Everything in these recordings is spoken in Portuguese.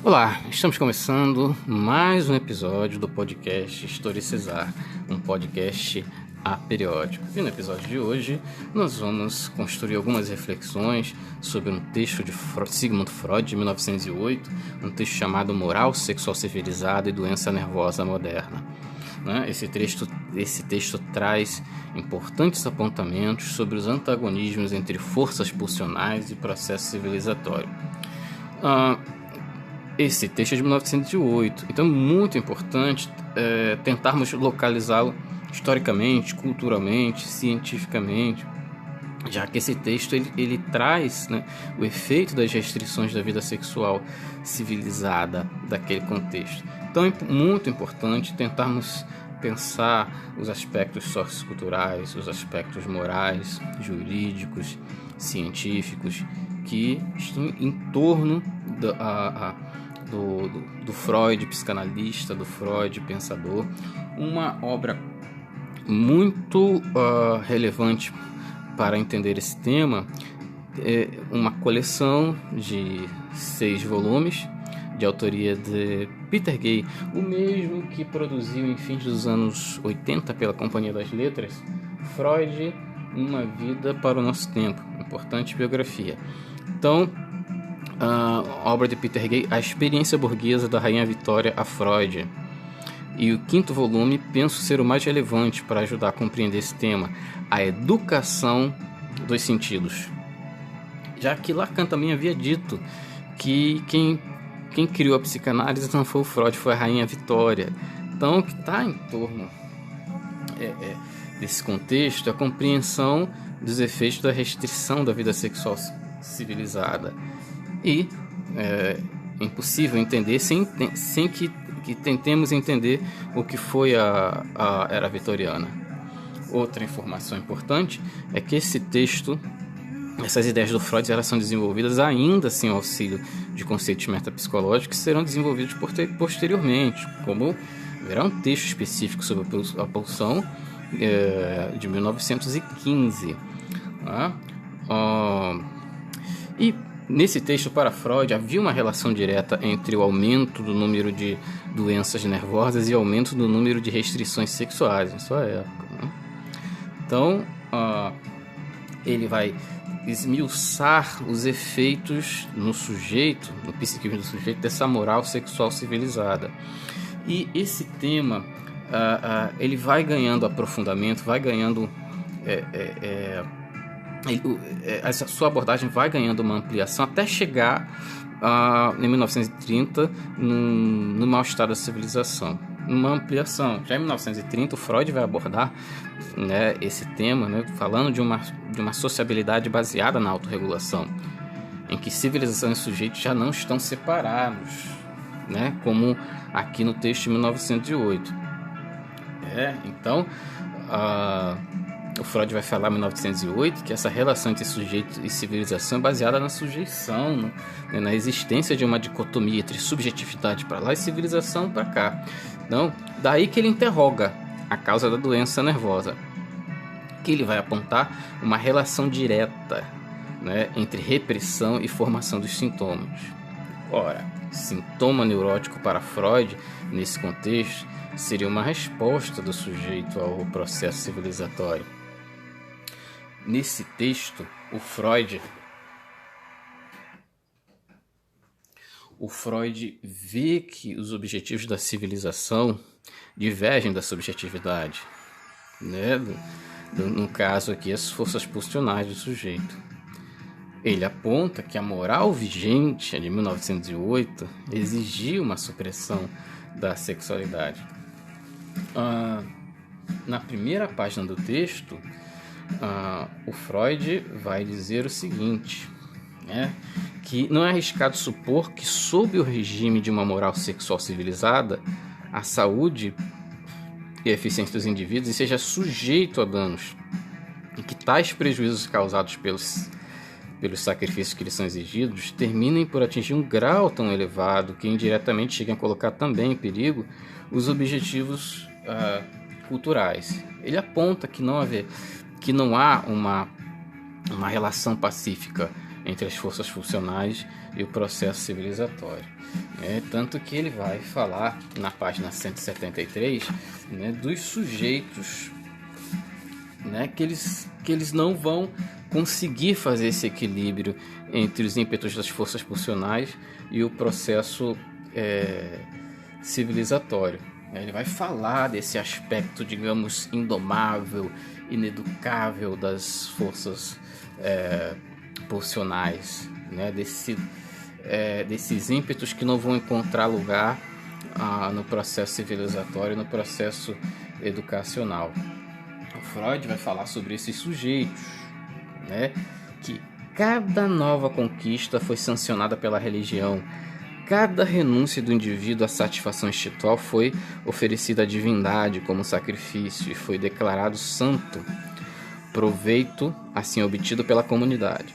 Olá, estamos começando mais um episódio do podcast Historicizar, um podcast aperiódico. E no episódio de hoje nós vamos construir algumas reflexões sobre um texto de Sigmund Freud, de 1908, um texto chamado Moral Sexual Civilizada e Doença Nervosa Moderna. Esse texto traz importantes apontamentos sobre os antagonismos entre forças pulsionais e processo civilizatório. Esse texto é de 1908, então é muito importante tentarmos localizá-lo historicamente, culturalmente, cientificamente, já que esse texto ele traz, o efeito das restrições da vida sexual civilizada daquele contexto. Então é muito importante tentarmos pensar os aspectos socioculturais, os aspectos morais, jurídicos, científicos que estão em torno do Freud psicanalista, do Freud pensador. Uma obra muito relevante para entender esse tema é uma coleção de 6 volumes de autoria de Peter Gay, o mesmo que produziu em fins dos anos 80 pela Companhia das Letras Freud, Uma Vida para o Nosso Tempo, importante biografia. Então, a obra de Peter Gay, A Experiência Burguesa da Rainha Vitória a Freud. E o 5º volume penso ser o mais relevante para ajudar a compreender esse tema, A Educação dos Sentidos. Já que Lacan também havia dito que quem criou a psicanálise não foi o Freud, foi a Rainha Vitória. Então, o que está em torno desse contexto é a compreensão dos efeitos da restrição da vida sexual civilizada. E é impossível entender sem que tentemos entender o que foi a era vitoriana. Outra informação importante é que esse texto, essas ideias do Freud, elas são desenvolvidas ainda sem o auxílio de conceitos metapsicológicos que serão desenvolvidos posteriormente, como haverá um texto específico sobre a pulsão de 1915. E nesse texto, para Freud, havia uma relação direta entre o aumento do número de doenças nervosas e o aumento do número de restrições sexuais em sua época. Então, ele vai esmiuçar os efeitos no sujeito, no psiquismo do sujeito, dessa moral sexual civilizada. E esse tema, ele vai ganhando aprofundamento, vai ganhando... essa sua abordagem vai ganhando uma ampliação até chegar em 1930 no mau estado da civilização. Uma ampliação. Já em 1930 o Freud vai abordar esse tema, falando de uma sociabilidade baseada na autorregulação, em que civilização e sujeito já não estão separados, como aqui no texto de 1908. Então o Freud vai falar em 1908 que essa relação entre sujeito e civilização é baseada na sujeição, na existência de uma dicotomia entre subjetividade para lá e civilização para cá. Então, daí que ele interroga a causa da doença nervosa, que ele vai apontar uma relação direta, entre repressão e formação dos sintomas. Ora, sintoma neurótico para Freud, nesse contexto, seria uma resposta do sujeito ao processo civilizatório. Nesse texto, o Freud vê que os objetivos da civilização divergem da subjetividade, no caso aqui, as forças pulsionais do sujeito. Ele aponta que a moral vigente, de 1908, exigia uma supressão da sexualidade. Na primeira página do texto, o Freud vai dizer o seguinte, que não é arriscado supor que, sob o regime de uma moral sexual civilizada, a saúde e a eficiência dos indivíduos seja sujeito a danos, e que tais prejuízos causados pelos sacrifícios que lhes são exigidos terminem por atingir um grau tão elevado que indiretamente cheguem a colocar também em perigo os objetivos culturais. Ele aponta que não há uma relação pacífica entre as forças pulsionais e o processo civilizatório. Tanto que ele vai falar na página 173, dos sujeitos, que eles não vão conseguir fazer esse equilíbrio entre os ímpetos das forças pulsionais e o processo civilizatório. Ele vai falar desse aspecto, digamos, indomável, ineducável das forças pulsionais, desses ímpetos que não vão encontrar lugar no processo civilizatório, no processo educacional. O Freud vai falar sobre esses sujeitos, que cada nova conquista foi sancionada pela religião. Cada renúncia do indivíduo à satisfação instintual foi oferecida à divindade como sacrifício e foi declarado santo, proveito assim obtido pela comunidade.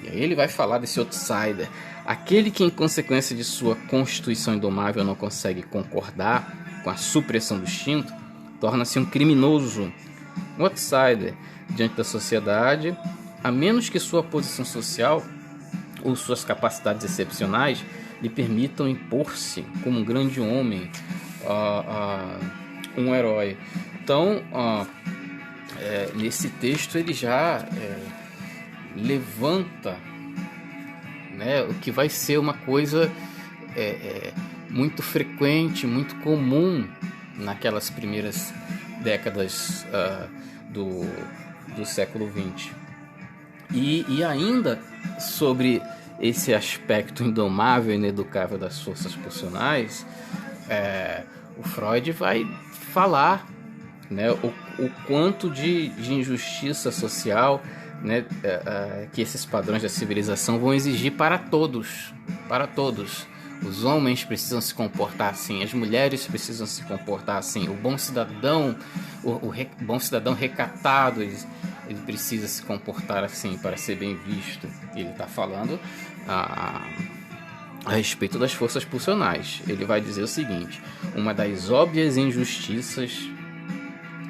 E aí ele vai falar desse outsider, aquele que em consequência de sua constituição indomável não consegue concordar com a supressão do instinto, torna-se um criminoso, um outsider diante da sociedade, a menos que sua posição social ou suas capacidades excepcionais lhe permitam impor-se como um grande homem, um herói. Então, nesse texto ele já levanta o que vai ser uma coisa muito frequente, muito comum naquelas primeiras décadas do século XX. E ainda sobre esse aspecto indomável e ineducável das forças pulsionais, o Freud vai falar o quanto de injustiça social que esses padrões da civilização vão exigir para todos. Os homens precisam se comportar assim, as mulheres precisam se comportar assim, o bom cidadão, o bom cidadão recatado, ele precisa se comportar assim para ser bem visto. Ele está falando a respeito das forças pulsionais. Ele vai dizer o seguinte: uma das óbvias injustiças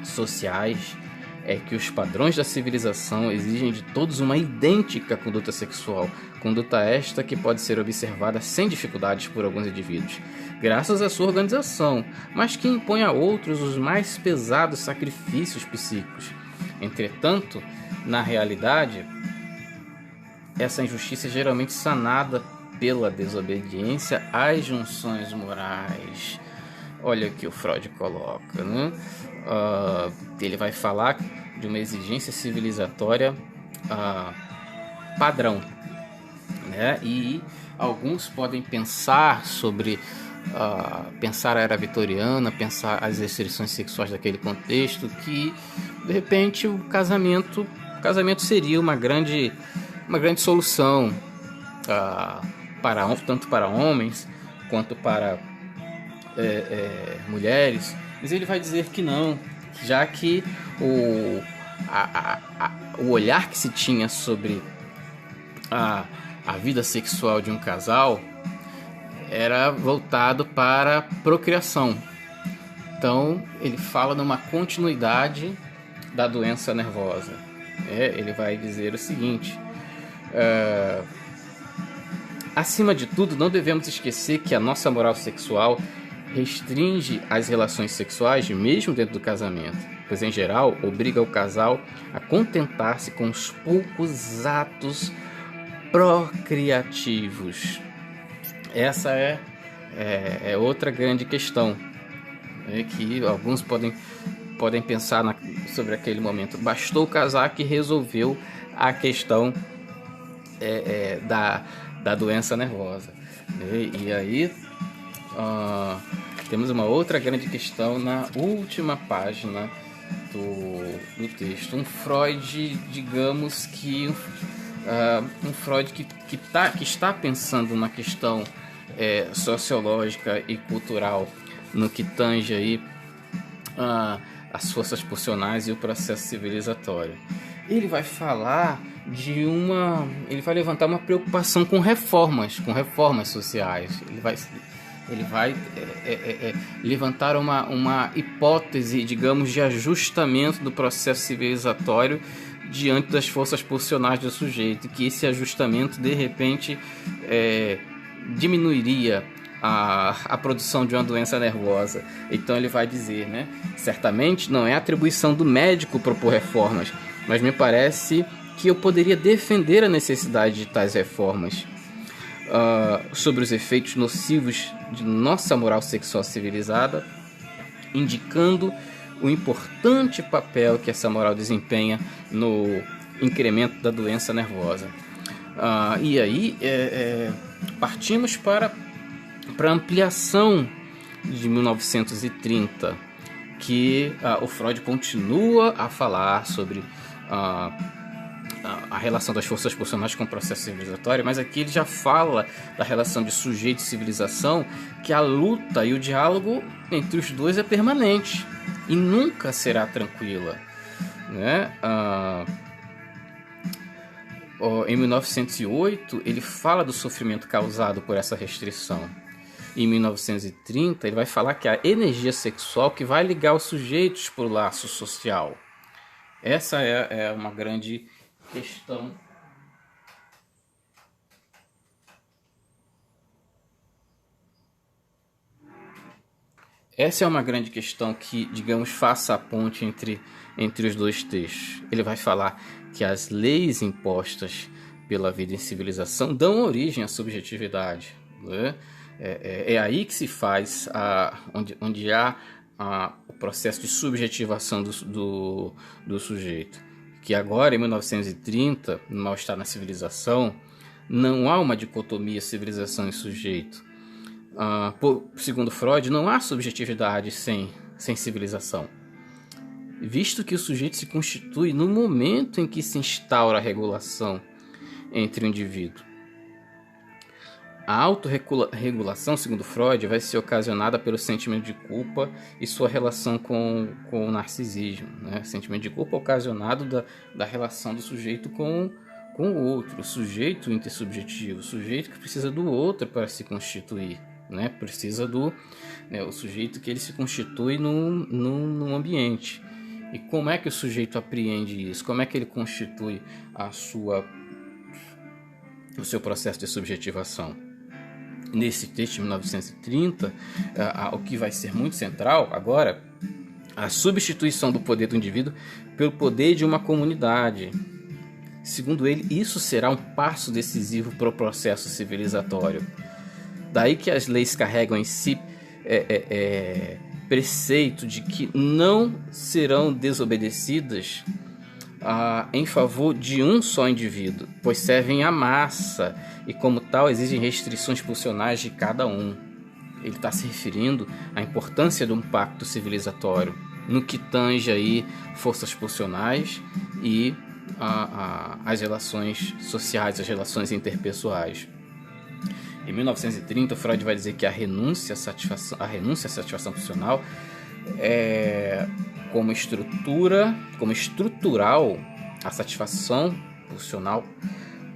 sociais é que os padrões da civilização exigem de todos uma idêntica conduta sexual, conduta esta que pode ser observada sem dificuldades por alguns indivíduos, graças à sua organização, mas que impõe a outros os mais pesados sacrifícios psíquicos. Entretanto, na realidade, essa injustiça é geralmente sanada pela desobediência às junções morais. Olha o que o Freud coloca, ele vai falar de uma exigência civilizatória padrão, e alguns podem pensar sobre pensar a era vitoriana, pensar as restrições sexuais daquele contexto, que de repente o casamento seria uma grande solução tanto para homens quanto para mulheres. Mas ele vai dizer que não, já que o olhar que se tinha sobre a vida sexual de um casal era voltado para procriação. Então ele fala numa continuidade da doença nervosa. Ele vai dizer o seguinte: acima de tudo, não devemos esquecer que a nossa moral sexual restringe as relações sexuais mesmo dentro do casamento, pois em geral obriga o casal a contentar-se com os poucos atos procriativos. Essa é outra grande questão, que alguns podem pensar sobre aquele momento. Bastou casar que resolveu a questão da doença nervosa. E aí temos uma outra grande questão na última página do texto. Um Freud, digamos que um Freud que está pensando na questão sociológica e cultural no que tange aí as forças pulsionais e o processo civilizatório. Ele vai falar ele vai levantar uma preocupação com reformas sociais. Ele vai levantar uma hipótese, digamos, de ajustamento do processo civilizatório diante das forças pulsionais do sujeito, que esse ajustamento de repente diminuiria a produção de uma doença nervosa. Então ele vai dizer, né, certamente não é atribuição do médico propor reformas, mas me parece que eu poderia defender a necessidade de tais reformas sobre os efeitos nocivos de nossa moral sexual civilizada, indicando o importante papel que essa moral desempenha no incremento da doença nervosa. E aí partimos para a ampliação de 1930, que o Freud continua a falar sobre a relação das forças pulsionais com o processo civilizatório, mas aqui ele já fala da relação de sujeito e civilização, que a luta e o diálogo entre os dois é permanente e nunca será tranquila, né? Em 1908 ele fala do sofrimento causado por essa restrição. Em 1930 ele vai falar que é a energia sexual que vai ligar os sujeitos para o laço social. Essa é uma grande questão. Essa é uma grande questão que, digamos, faça a ponte entre os dois textos. Ele vai falar que as leis impostas pela vida em civilização dão origem à subjetividade, né? É aí que se faz, onde há o processo de subjetivação do sujeito. Que agora, em 1930, no mal-estar na civilização, não há uma dicotomia civilização e sujeito. Segundo Freud, não há subjetividade sem civilização, visto que o sujeito se constitui no momento em que se instaura a regulação entre o indivíduo. A autorregulação, segundo Freud, vai ser ocasionada pelo sentimento de culpa e sua relação com o narcisismo, né? Sentimento de culpa ocasionado da relação do sujeito com o outro, o sujeito intersubjetivo, o sujeito que precisa do outro para se constituir, né? Precisa o sujeito que ele se constitui num ambiente. E como é que o sujeito apreende isso? Como é que ele constitui o seu processo de subjetivação? Nesse texto de 1930, o que vai ser muito central agora, a substituição do poder do indivíduo pelo poder de uma comunidade. Segundo ele, isso será um passo decisivo para o processo civilizatório. Daí que as leis carregam em si preceito de que não serão desobedecidas em favor de um só indivíduo, pois servem à massa e, como tal, exigem restrições pulsionais de cada um. Ele está se referindo à importância de um pacto civilizatório no que tange aí forças pulsionais e as relações sociais, as relações interpessoais. Em 1930, Freud vai dizer que a renúncia à satisfação pulsional como estrutural, a satisfação pulsional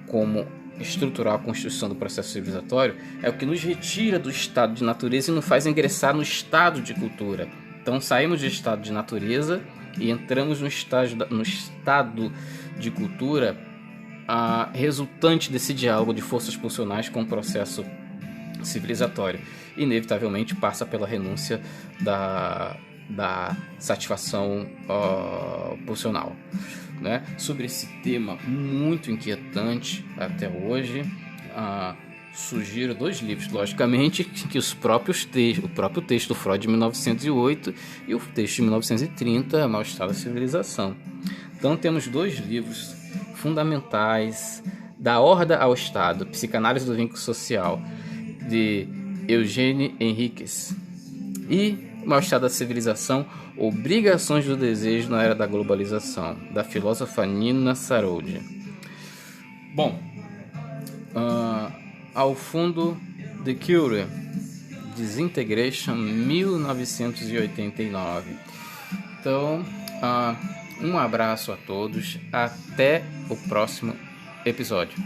como estrutural a constituição do processo civilizatório é o que nos retira do estado de natureza e nos faz ingressar no estado de cultura. Então saímos do estado de natureza e entramos no estado de cultura resultante desse diálogo de forças pulsionais com o processo civilizatório. Inevitavelmente passa pela renúncia da satisfação pulsional, né? Sobre esse tema muito inquietante até hoje, sugiro 2 livros, logicamente, que o próprio texto do Freud de 1908 e o texto de 1930, Mal-Estar da Civilização. Então temos 2 livros fundamentais: Da Horda ao Estado, Psicanálise do Vínculo Social, de Eugène Henriques, e Mal-Estar da Civilização, Obrigações do Desejo na Era da Globalização, da filósofa Nina Sarodi. Bom, ao fundo, The Cure, Disintegration, 1989. Então, um abraço a todos, até o próximo episódio.